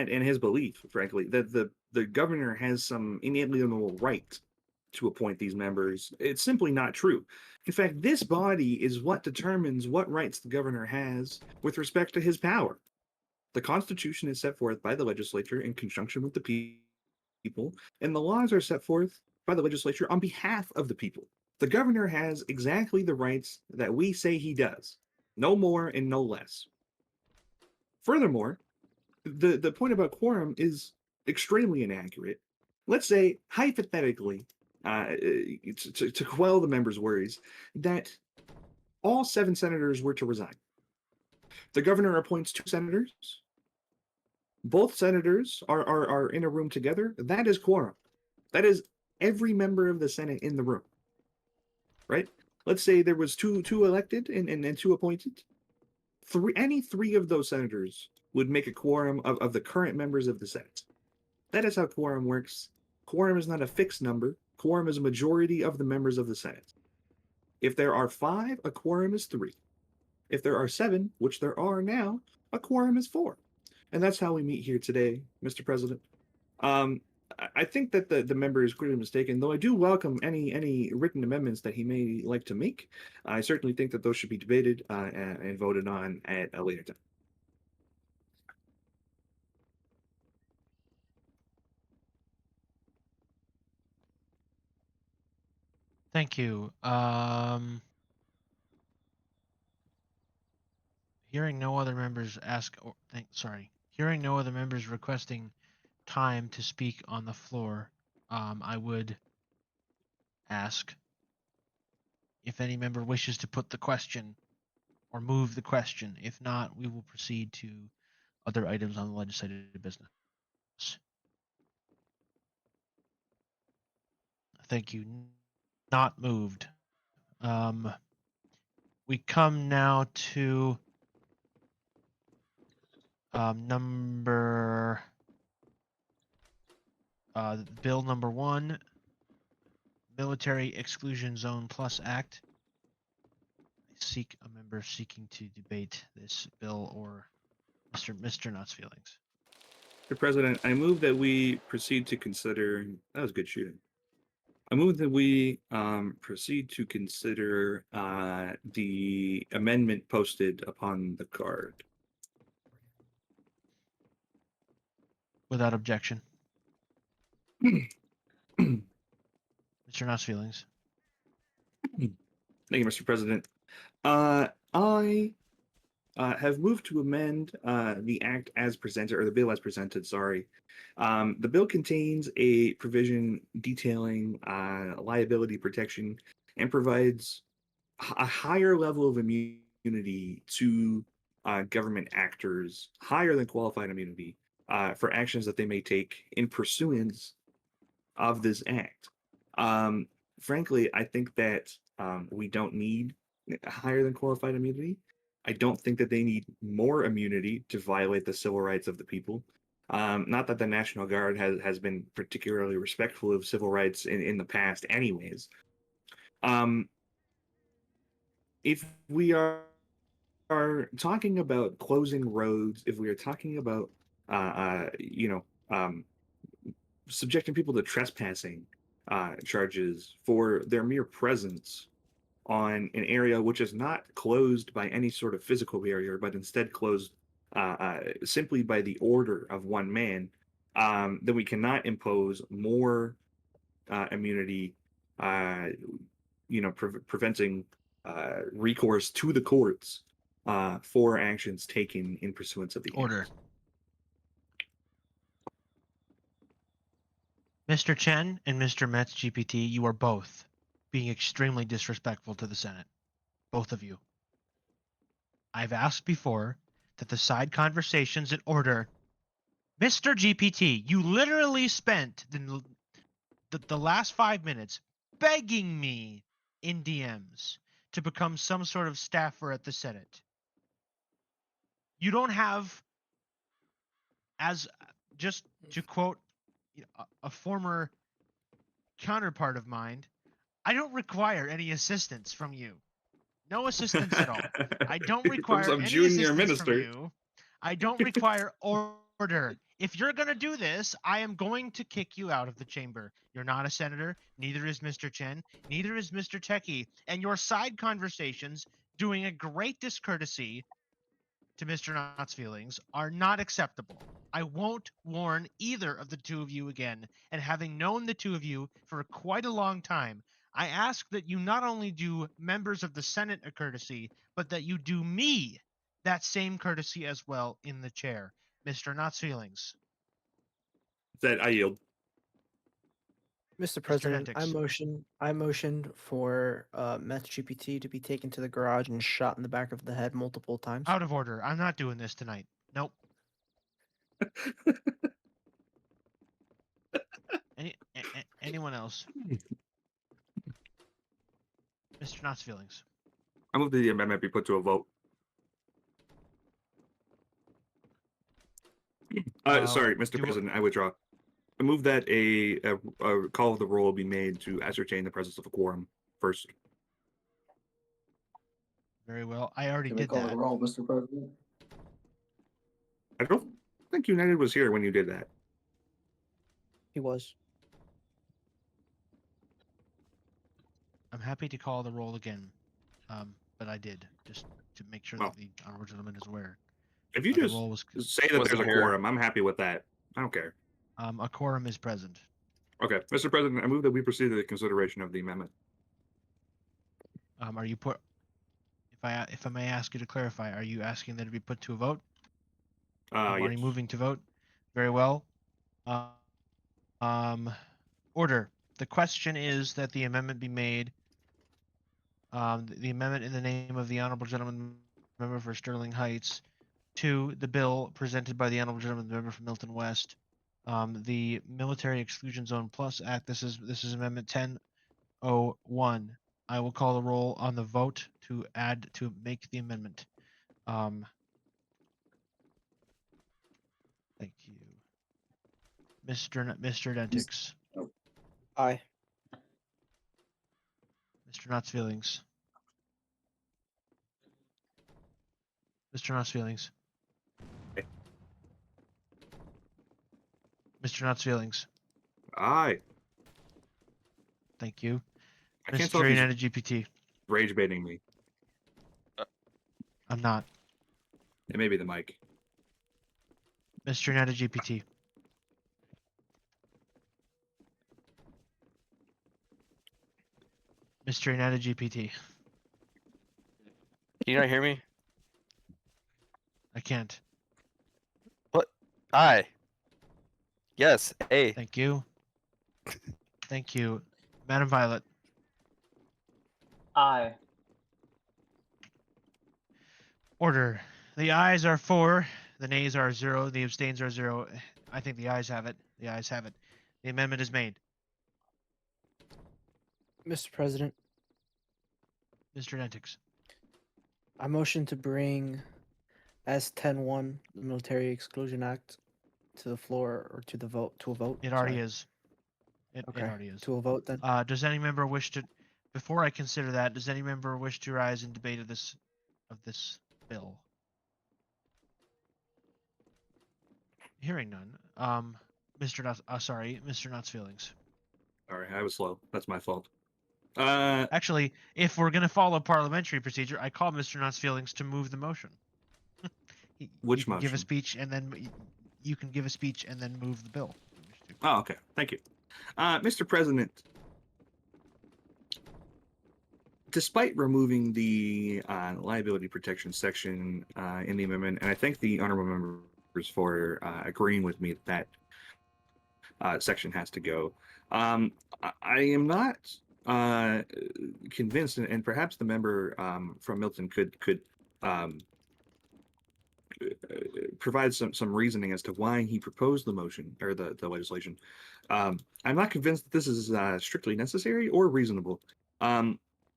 in his belief, frankly, that the governor has some inalienable right to appoint these members. It's simply not true. In fact, this body is what determines what rights the governor has with respect to his power. The Constitution is set forth by the legislature in conjunction with the people, and the laws are set forth by the legislature on behalf of the people. The governor has exactly the rights that we say he does, no more and no less. Furthermore, the point about quorum is extremely inaccurate. Let's say, hypothetically, to quell the members' worries, that all 7 senators were to resign. The governor appoints 2 senators. Both senators are in a room together. That is quorum. That is every member of the Senate in the room. Right? Let's say there was two elected and 2 appointed. Any 3 of those senators would make a quorum of the current members of the Senate. That is how quorum works. Quorum is not a fixed number. Quorum is a majority of the members of the Senate. If there are 5, a quorum is 3. If there are 7, which there are now, a quorum is 4. And that's how we meet here today, Mr. President. I think that the member is clearly mistaken, though I do welcome any written amendments that he may like to make. I certainly think that those should be debated and voted on at a later time. Thank you. Hearing no other members hearing no other members requesting time to speak on the floor, I would ask if any member wishes to put the question or move the question. If not, we will proceed to other items on the legislative business. Thank you. Not moved. We come now to bill number 1, Military Exclusion Zone Plus Act. I seek a member seeking to debate this bill or Mr. Knott's feelings. Mr. President, I move that we proceed to consider. That was good shooting. I move that we proceed to consider the amendment posted upon the card. Without objection. Thank Mr. Knott's feelings. you, Mr. President. I have moved to amend the act as presented, or the bill as presented, sorry. The bill contains a provision detailing liability protection and provides a higher level of immunity to government actors, higher than qualified immunity, for actions that they may take in pursuance of this act. Frankly, I think that we don't need higher than qualified immunity. I don't think that they need more immunity to violate the civil rights of the people. Not that the National Guard has been particularly respectful of civil rights in the past, anyways. If we are talking about closing roads, if we are talking about, subjecting people to trespassing charges for their mere presence on an area which is not closed by any sort of physical barrier, but instead closed simply by the order of one man, then we cannot impose more immunity, preventing recourse to the courts for actions taken in pursuance of the Order. act. Mr. Chen and Mr. Metz GPT, you are both being extremely disrespectful to the Senate. Both of you. I've asked before that the side conversations in order. Mr. GPT, you literally spent the last 5 minutes begging me in DMs to become some sort of staffer at the Senate. You don't have, as just to quote a former counterpart of mine, I don't require any assistance from you. No assistance at all. I don't From require some any junior assistance from minister. you. I don't require order. If you're going to do this, I am going to kick you out of the chamber. You're not a senator. Neither is Mr. Chen. Neither is Mr. Techie. And your side conversations, doing a great discourtesy to Mr. Knott's feelings, are not acceptable. I won't warn either of the two of you again. And having known the two of you for quite a long time, I ask that you not only do members of the Senate a courtesy, but that you do me that same courtesy as well in the chair. Mr. Knott's feelings. That I yield. Mr. President, Hendricks. I motion for Meth GPT to be taken to the garage and shot in the back of the head multiple times. Out of order. I'm not doing this tonight. Nope. Anyone else? Mr. Knott's feelings. I move that the amendment be put to a vote. Sorry, Mr. President, I withdraw. I move that a call of the roll be made to ascertain the presence of a quorum first. Very well. I already Can we did call that. the roll, Mr. President? I don't think United was here when you did that. He was. I'm happy to call the roll again, but I did, just to make sure that the honorable gentleman is aware. If you The just roll was say that there's a here. quorum, I'm happy with that. I don't care. a quorum is present. Okay, Mr. President, I move that we proceed to the consideration of the amendment. Are you put? If I may ask you to clarify, are you asking that it be put to a vote? Are Yes. you moving to vote? Very well. Order. The question is that the amendment be made The amendment in the name of the honorable gentleman member for Sterling Heights. 2, the bill presented by the honorable gentleman member from Milton West. The Military Exclusion Zone Plus Act. This is Amendment 1001. I will call the roll on the vote to make the amendment. Thank you, Mr. Dentix, Aye. Mr. Knott's feelings, Mr. Knott's feelings, Aye. Mr. Knott's feelings. Aye. Thank you, I can't tell Mr. if he's United GPT. rage baiting me. I'm not. It may be the mic. Mr. United GPT. Mr. United GPT. Can you not hear me? I can't. Aye. Yes. A. Thank you. Thank you, Madam Violet. Aye. Order. The ayes are 4. The nays are 0. The abstains are 0. I think the ayes have it. The ayes have it. The amendment is made. Mr. President, Mr. Dentix. I motion to bring S10-1, the Military Exclusion Act, to the floor or to a vote. It already sorry. is. It Okay. already is. To a vote then. Does any member wish to? Before I consider that, does any member wish to rise in debate of this bill? Hearing none. Mr. Nuts. Mr. Nuts' feelings. All right, I was slow. That's my fault. Actually, if we're gonna follow parliamentary procedure, I call Mr. Nuts' feelings to move the motion. Which you can give a motion? speech and then you can give a speech and then move the bill. if you wish to. Oh, okay. Thank you. Mr. President, despite removing the liability protection section in the amendment, and I thank the honorable members for agreeing with me that section has to go, I am not convinced, and perhaps the member from Milton could provide some reasoning as to why he proposed the motion or the legislation. I'm not convinced that this is strictly necessary or reasonable.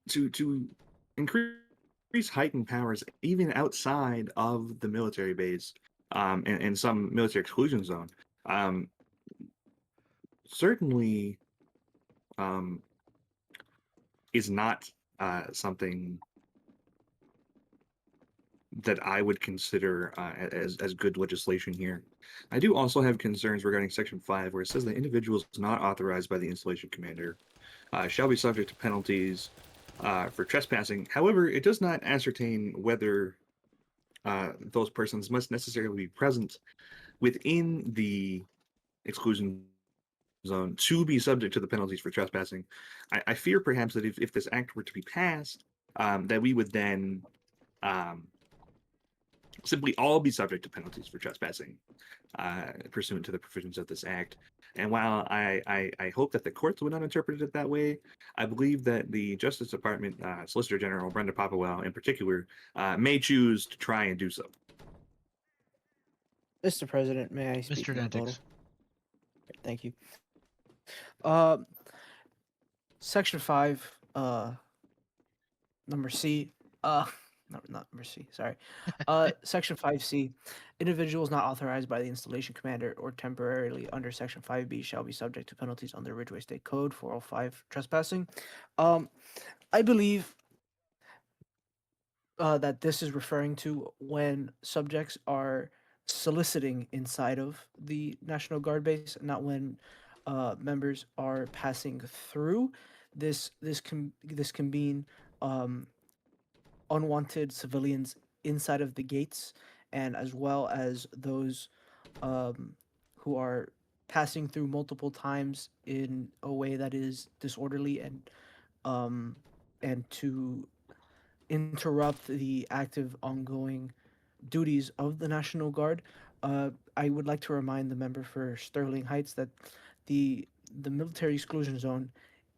To increase heightened powers even outside of the military base and some military exclusion zone certainly is not something that I would consider as good legislation here. I do also have concerns regarding Section 5, where it says that individuals not authorized by the installation commander shall be subject to penalties for trespassing. However, it does not ascertain whether those persons must necessarily be present within the exclusion zone to be subject to the penalties for trespassing. I fear perhaps that if this act were to be passed, that we would then simply all be subject to penalties for trespassing pursuant to the provisions of this act. And while I hope that the courts would not interpret it that way, I believe that the Justice Department Solicitor General Brenda Popplewell in particular may choose to try and do so. Mr. President, may I speak Mr. in rebuttal? Dentix. Thank you. Section 5, number C. Not number C. Sorry. Section 5C. Individuals not authorized by the installation commander or temporarily under Section 5B shall be subject to penalties under Ridgeway State Code 405 trespassing. I believe that this is referring to when subjects are soliciting inside of the National Guard base, not when members are passing through. This can mean unwanted civilians inside of the gates, and as well as those who are passing through multiple times in a way that is disorderly and to interrupt the active ongoing duties of the National Guard. I would like to remind the member for Sterling Heights that the military exclusion zone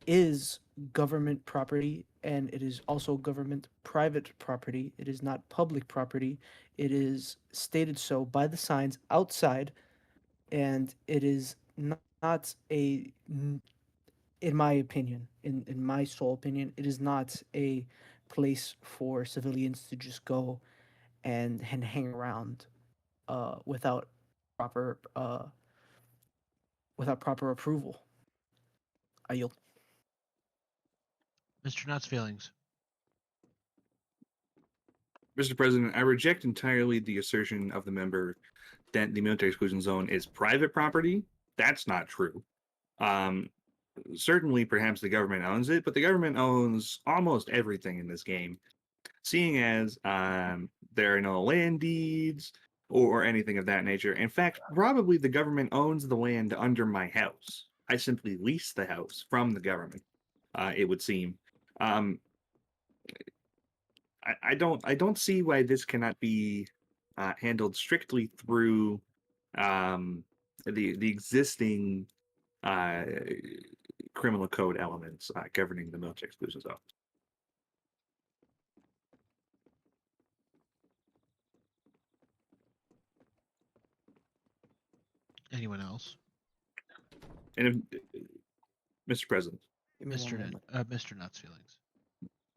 is government property and it is also government private property. It is not public property. It is stated so by the signs outside, and it is not in my opinion, in my sole opinion, it is not a place for civilians to just go and hang around without proper approval. I yield. Mr. Nutt's feelings. Mr. President, I reject entirely the assertion of the member that the military exclusion zone is private property. That's not true. Um, Certainly, perhaps the government owns it, but the government owns almost everything in this game, seeing as there are no land deeds or anything of that nature. In fact, probably the government owns the land under my house. I simply lease the house from the government, it would seem. I don't see why this cannot be handled strictly through the existing criminal code elements governing the military exclusion zone. Anyone else? And if, Mr. President, Give me one moment. Mr. Nutt's feelings.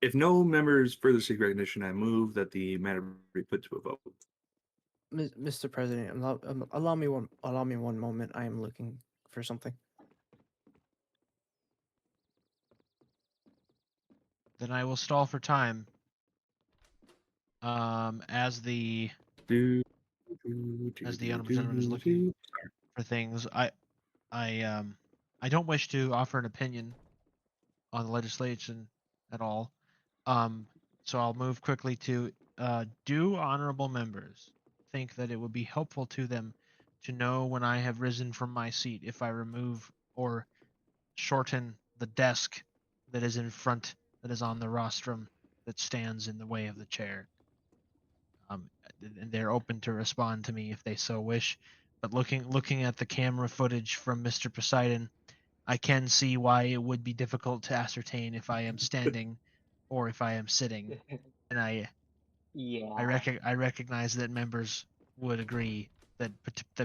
if no members further seek recognition, I move that the matter be put to a vote. Mr. President, allow me one moment. I am looking for something. Then I will stall for time. As the honorable gentleman is looking for things, I don't wish to offer an opinion on the legislation at all. So I'll move quickly to do honorable members think that it would be helpful to them to know when I have risen from my seat if I remove or shorten the desk that is in front, that is on the rostrum, that stands in the way of the chair. And they're open to respond to me if they so wish. But looking at the camera footage from Mr. Poseidon, I can see why it would be difficult to ascertain if I am standing or if I am sitting. And I recognize that members would agree that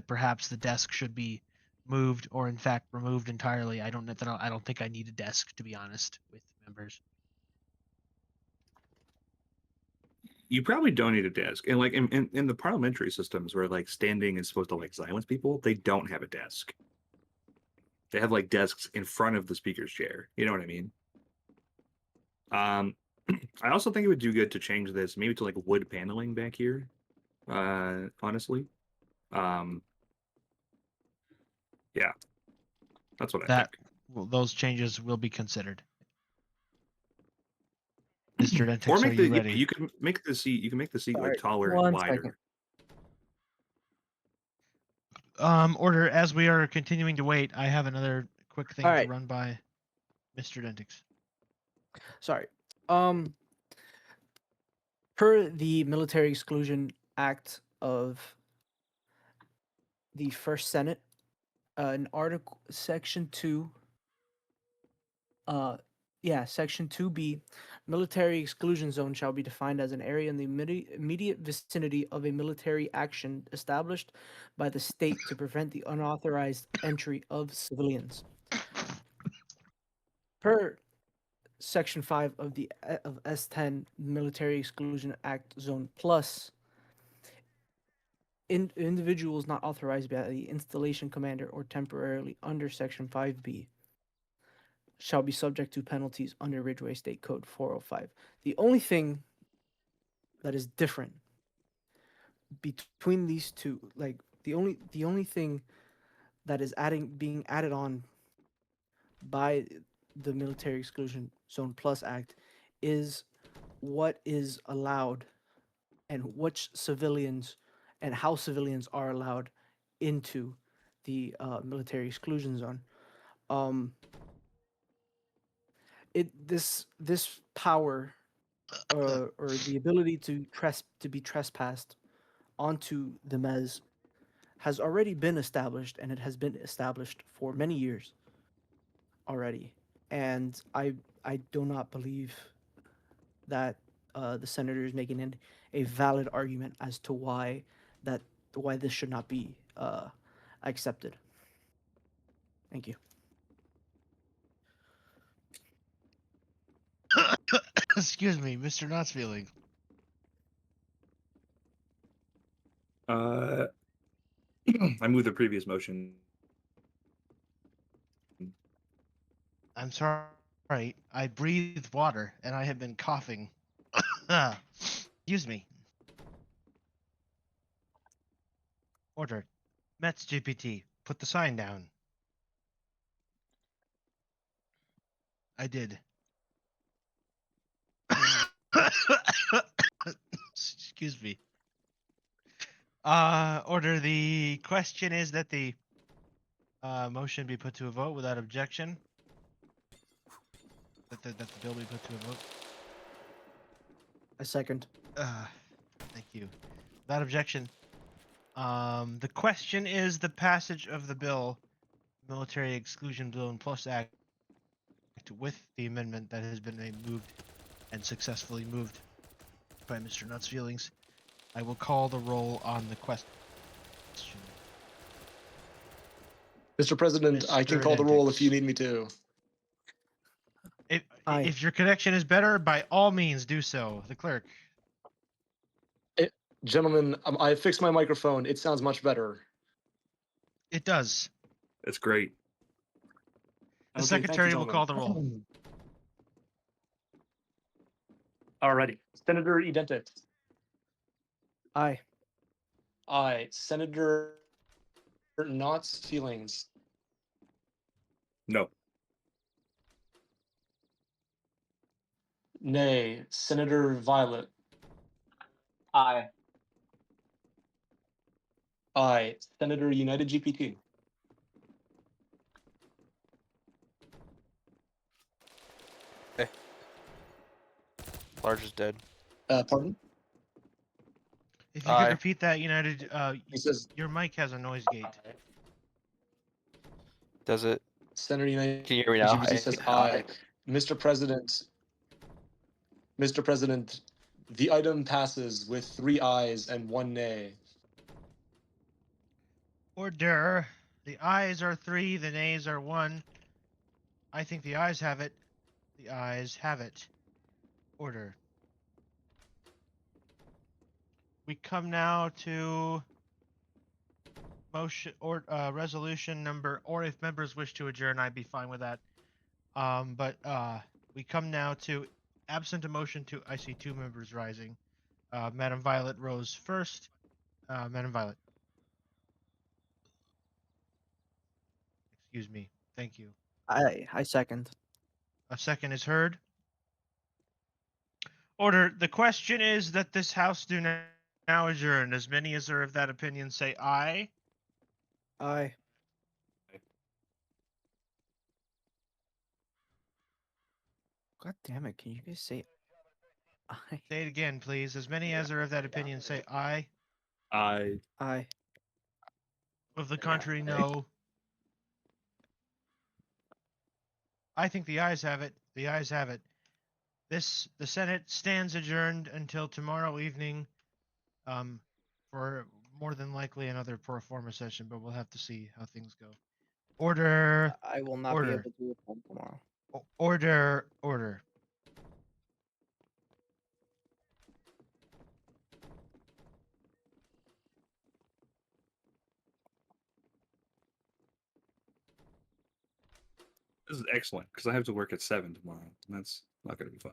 perhaps the desk should be moved or in fact removed entirely. I don't think I need a desk, to be honest with members. You probably don't need a desk. And like in the parliamentary systems where like standing is supposed to like silence people, they don't have a desk. They have like desks in front of the speaker's chair. You know what I mean? I also think it would do good to change this maybe to like wood paneling back here. Honestly. Yeah. That's what I think. Well, those changes will be considered. Mr. Dentix, Or are make you the ready? you can make the seat like Alright, taller one and wider. second. Order, as we are continuing to wait, I have another quick thing to Alright. run by Mr. Dentix. Sorry. Per the Military Exclusion Act of the First Senate, in Article Section 2, Section 2B, military exclusion zone shall be defined as an area in the immediate vicinity of a military action established by the state to prevent the unauthorized entry of civilians. Per Section 5 of the of S10 Military Exclusion Act Zone Plus, individuals not authorized by the installation commander or temporarily under Section 5B shall be subject to penalties under Ridgeway State Code 405. The only thing that is different between these two, like the only thing that is being added on by the Military Exclusion Zone Plus Act is what is allowed and which civilians and how civilians are allowed into the military exclusion zone. This power or the ability to be trespassed onto the mez has already been established, and it has been established for many years already. And I do not believe that the senator is making a valid argument as to why this should not be accepted. Thank you. Excuse me, Mr. Knott's feeling. I move the previous motion. I'm sorry. I breathed water and I have been coughing. Excuse me. Order. Mets GPT. Put the sign down. I did. Excuse me. Order. The question is that the motion be put to a vote without objection. That the bill be put to a vote. I second. Thank you. Without objection. The question is the passage of the bill, Military Exclusion Bill and Plus Act, with the amendment that has been moved and successfully moved by Mr. Nutt's feelings. I will call the roll on the question. Mr. President, I can Mr. call the roll if you Hendricks. need me to. Aye. If your connection is better, by all means do so. The clerk. Gentlemen, I fixed my microphone. It sounds much better. It does. That's great. The Okay, thank you, secretary will gentlemen. call the roll. Alrighty. Senator Idente. Aye. Aye. Senator Knott's feelings. No. Nay. Senator Violet. Aye. Aye. Senator United GPT. Large is dead. Pardon? If you Aye. could repeat that, United, He says your mic has a noise gate. aye. Does it? Senator United Can you hear me now? GPT says aye. Mr. President, the item passes with 3 ayes and 1 nay. Order. The ayes are 3, the nays are 1. I think the ayes have it. The ayes have it. Order. We come now to motion or resolution number, or if members wish to adjourn, I'd be fine with that. But we come now to, absent a motion to, I see 2 members rising. Madam Violet rose first. Madam Violet. Excuse me. Thank you. I second. A second is heard. Order. The question is that this House do now adjourn. As many as are of that opinion say aye. Aye. God damn it! Can you guys say aye? Say it again, please. As many as are of that opinion say aye. I Aye. Of the contrary, no. I think the ayes have it. The ayes have it. The Senate stands adjourned until tomorrow evening, for more than likely another Pro-Forma session, but we'll have to see how things go. Order. I will not be Order. able to attend tomorrow. Order. Order. This is excellent because I have to work at 7 tomorrow. And that's not going to be fun.